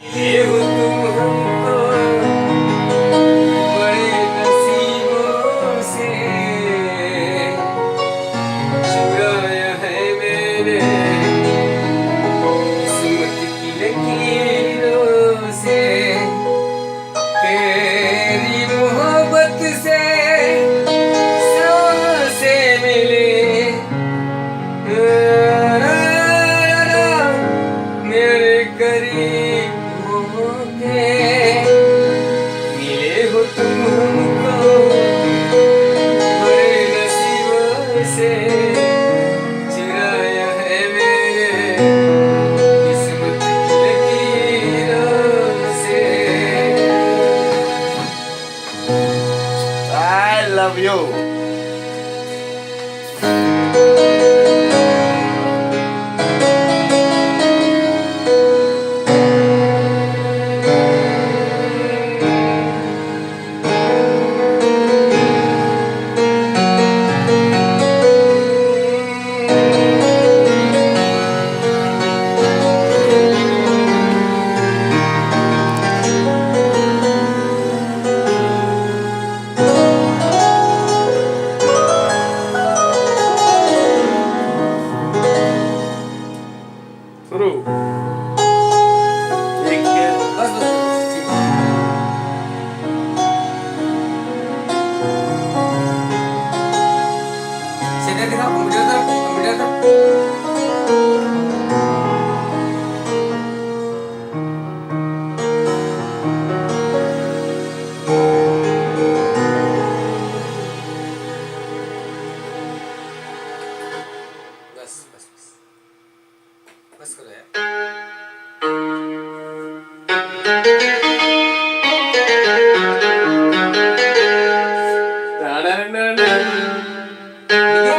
ये हो तुम हमको बड़े नसीबों से चुराया है मैंने किस्मत की लकीरों से तेरी मोहब्बत से सांसें मिले मेरे करीब होके मिले हो तुम हमको बड़े नसीबों से चुराया है मेरे किस्मत की लकीरों से I love you. सुरू ठीक है. बस बस ठीक है. शेड्या दिखा कंप्यूटर तर बस बस बस बस करो यार. Da-da-da-da-da.